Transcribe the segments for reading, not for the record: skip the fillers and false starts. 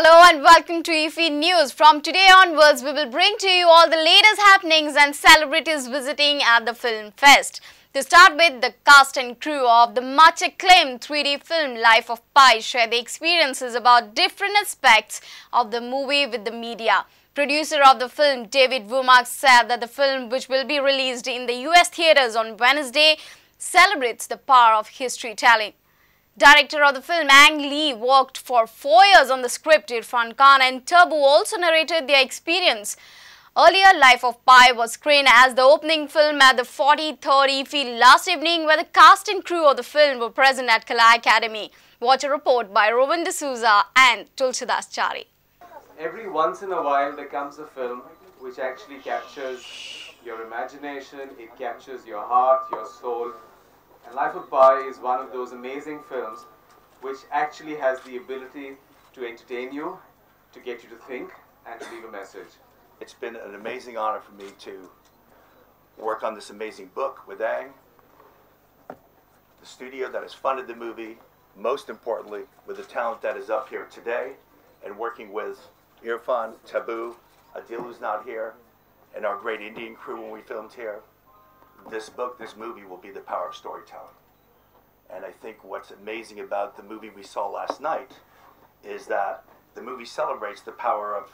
Hello and welcome to Iffi News. From today onwards, we will bring to you all the latest happenings and celebrities visiting at the film fest. To start with, the cast and crew of the much acclaimed 3D film Life of Pi share their experiences about different aspects of the movie with the media. Producer of the film, David Womack, said that the film, which will be released in the US theatres on Wednesday, celebrates the power of history telling. Director of the film, Ang Lee, worked for 4 years on the script. Irfan Khan and Tabu also narrated their experience. Earlier, Life of Pi was screened as the opening film at the 43rd Iffi last evening, where the cast and crew of the film were present at Kala Academy. Watch a report by Rowan D'Souza and Tulsidas Chari. Every once in a while there comes a film which actually captures your imagination, it captures your heart, your soul. And Life of Pi is one of those amazing films which actually has the ability to entertain you, to get you to think, and to leave a message. It's been an amazing honor for me to work on this amazing book with Ang, the studio that has funded the movie, most importantly, with the talent that is up here today, and working with Irfan, Tabu, Adil, who's not here, and our great Indian crew when we filmed here. This book, this movie will be the power of storytelling. And I think what's amazing about the movie we saw last night is that the movie celebrates the power of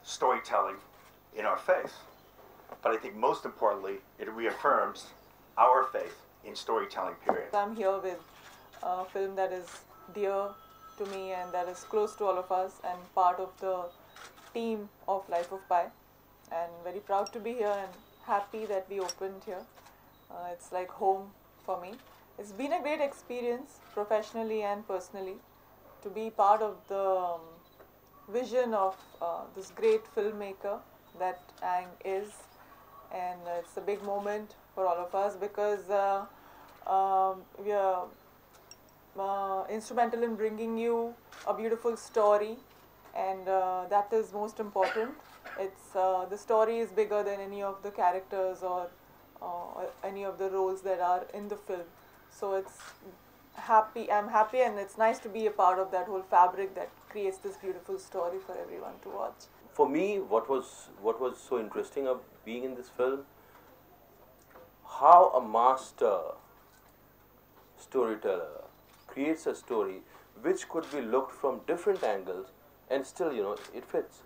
storytelling in our faith. But I think most importantly, it reaffirms our faith in storytelling, period. I'm here with a film that is dear to me and that is close to all of us and part of the team of Life of Pi. And very proud to be here and happy that we opened here. It's like home for me. It's been a great experience professionally and personally to be part of the vision of this great filmmaker that Ang is, and it's a big moment for all of us because we are instrumental in bringing you a beautiful story, and that is most important. It's the story is bigger than any of the characters or any of the roles that are in the film. So I'm happy, and it's nice to be a part of that whole fabric that creates this beautiful story for everyone to watch. For me, what was so interesting of being in this film, how a master storyteller creates a story which could be looked from different angles and still, it fits.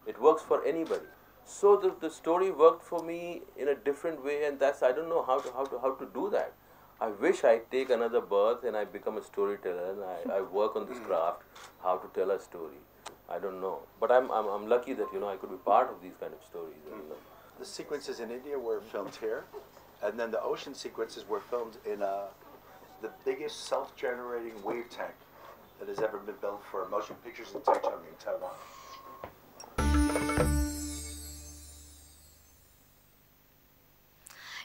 It works for anybody. So the story worked for me in a different way, and I don't know how to do that. I wish I take another birth and I become a storyteller and I work on this craft, how to tell a story. I don't know, but I'm lucky that I could be part of these kind of stories. The sequences in India were filmed here, and then the ocean sequences were filmed in the biggest self-generating wave tank that has ever been built for motion pictures in Taichung in Taiwan.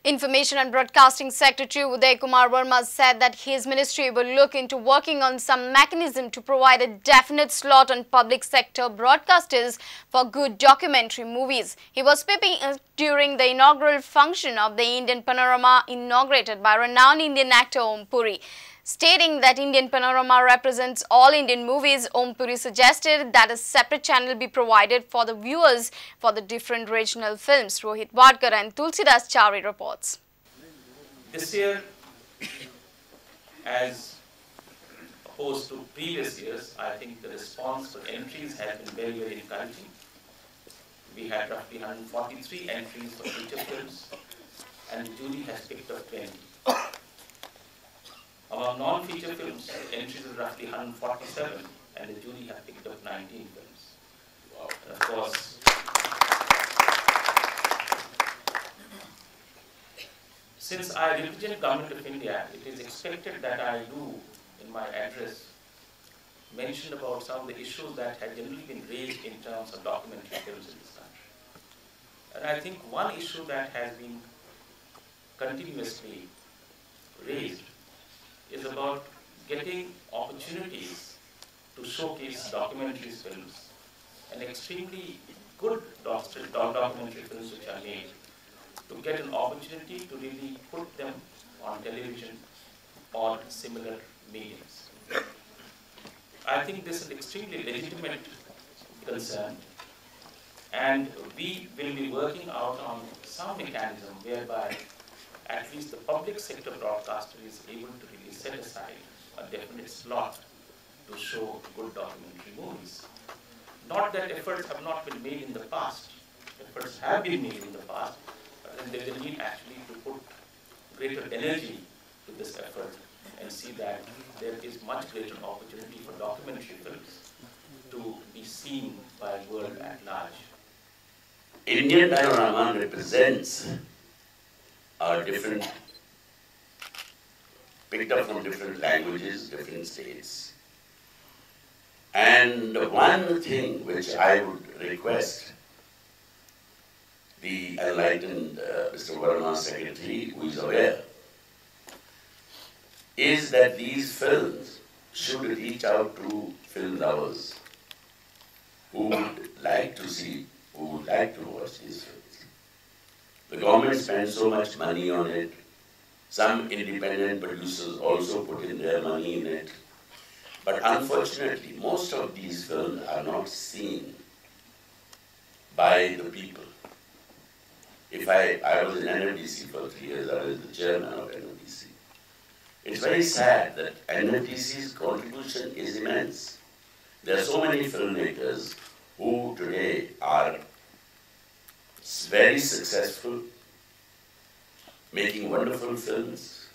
Information and Broadcasting Secretary Uday Kumar Verma said that his ministry will look into working on some mechanism to provide a definite slot on public sector broadcasters for good documentary movies. He was speaking during the inaugural function of the Indian Panorama inaugurated by renowned Indian actor Om Puri. Stating that Indian Panorama represents all Indian movies, Om Puri suggested that a separate channel be provided for the viewers for the different regional films. Rohit Wadkar and Tulsidas Chari reports. This year, as opposed to previous years, I think the response for entries has been very, very encouraging. We had roughly 143 entries for feature films, and the jury has picked up 20. Our non-feature films, entries are roughly 147, and the jury have picked up 19 films. Wow. And of course, since I represent Government of India, it is expected that I do, in my address, mention about some of the issues that have generally been raised in terms of documentary films in this country. And I think one issue that has been continuously raised is about getting opportunities to showcase documentary films and extremely good documentary films which are made, to get an opportunity to really put them on television or similar mediums. I think this is an extremely legitimate concerned. And we will be working out on some mechanism whereby at least the public sector broadcaster is able to really set aside a definite slot to show good documentary movies. Not that efforts have not been made in the past. Efforts have been made in the past, but then there is a need actually to put greater energy to this effort and see that there is much greater opportunity for documentary films to be seen by the world at large. Indian panorama represents our different, picked up from different languages, different states. And one thing which I would request the enlightened Mr. Verma Secretary, who is aware, is that these films should reach out to film lovers who would like to see, who would like to watch these films. The government spends so much money on it. Some independent producers also put in their money in it. But unfortunately, most of these films are not seen by the people. If I was in NFDC for 3 years, I was the chairman of NFDC. It's very sad that NFDC's contribution is immense. There are so many filmmakers who today are very successful, making wonderful films.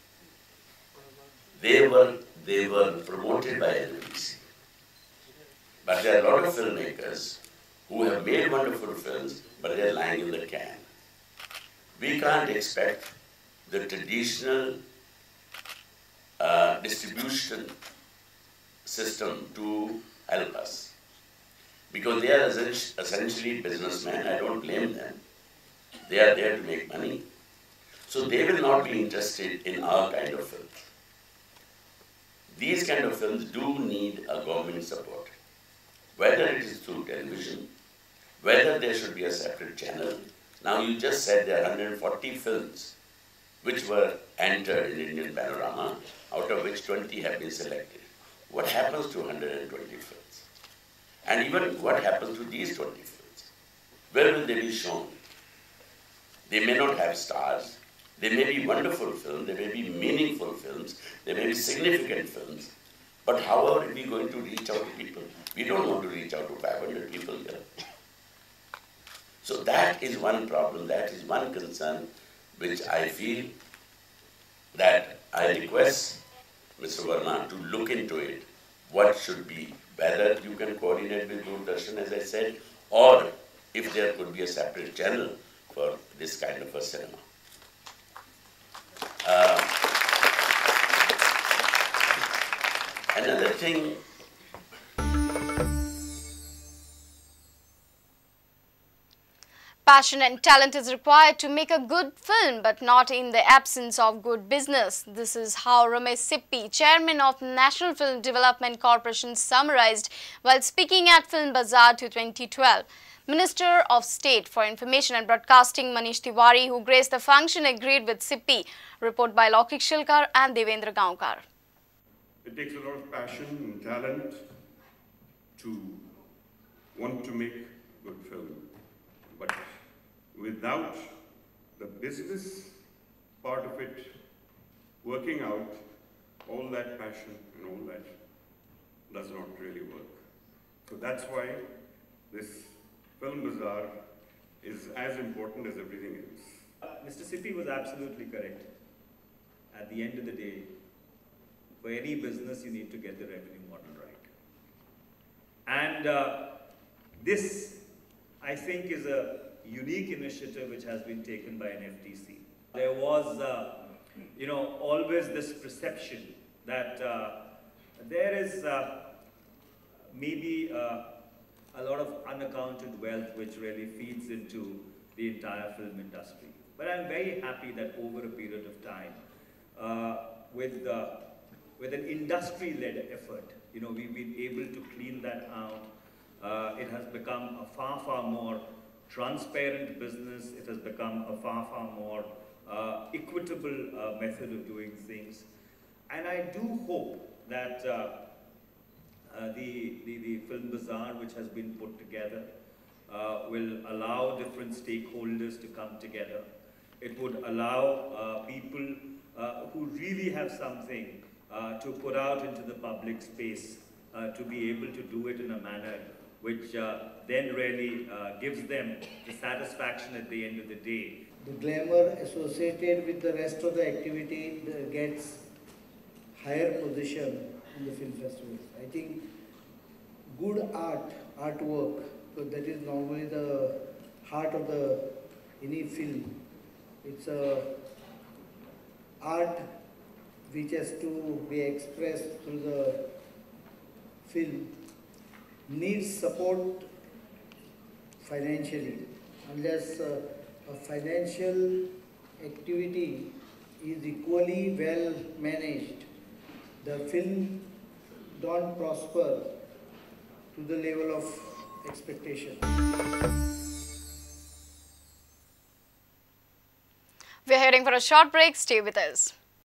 They were promoted by NFDC. But there are a lot of filmmakers who have made wonderful films, but they're lying in the can. We can't expect the traditional distribution system to help us. Because they are essentially businessmen, I don't blame them. They are there to make money. So they will not be interested in our kind of films. These kind of films do need a government support. Whether it is through television, whether there should be a separate channel. Now you just said there are 140 films which were entered in Indian panorama, out of which 20 have been selected. What happens to 120 films? And even what happens to these 20 films? Where will they be shown? They may not have stars. They may be wonderful films, they may be meaningful films, they may be significant films. But how are we going to reach out to people? We don't want to reach out to 500 people here. So that is one problem, that is one concern which I feel that I request Mr. Verma to look into it. What should be, whether you can coordinate with Doordarshan, as I said, or if there could be a separate channel for this kind of a cinema. Another thing, Passion and talent is required to make a good film, but not in the absence of good business. This is how Ramesh Sippi, chairman of National Film Development Corporation, summarized while speaking at Film Bazaar 2012. Minister of State for Information and Broadcasting Manish Tiwari, who graced the function, agreed with Sippi. Report by Laukik Shilkar and Devendra Gaonkar. It takes a lot of passion and talent to want to make good film. But without the business part of it working out, all that passion and all that does not really work. So that's why this Film Bazaar is as important as everything else. Mr. Sippi was absolutely correct. At the end of the day, for any business, you need to get the revenue model right. And this, I think, is a unique initiative which has been taken by an FTC. There was, always this perception that there is maybe a lot of unaccounted wealth which really feeds into the entire film industry. But I'm very happy that over a period of time, with an industry-led effort, we've been able to clean that out. It has become a far, far more transparent business. It has become a far, far more equitable method of doing things. And I do hope that the film bazaar which has been put together will allow different stakeholders to come together. It would allow people who really have something to put out into the public space to be able to do it in a manner which then really gives them the satisfaction at the end of the day. The glamour associated with the rest of the activity gets higher position in the film festivals. I think good artwork, so that is normally the heart of any film. It's a art which has to be expressed through the film, needs support financially. Unless a financial activity is equally well managed, the film don't prosper to the level of expectation. We're heading for a short break. Stay with us.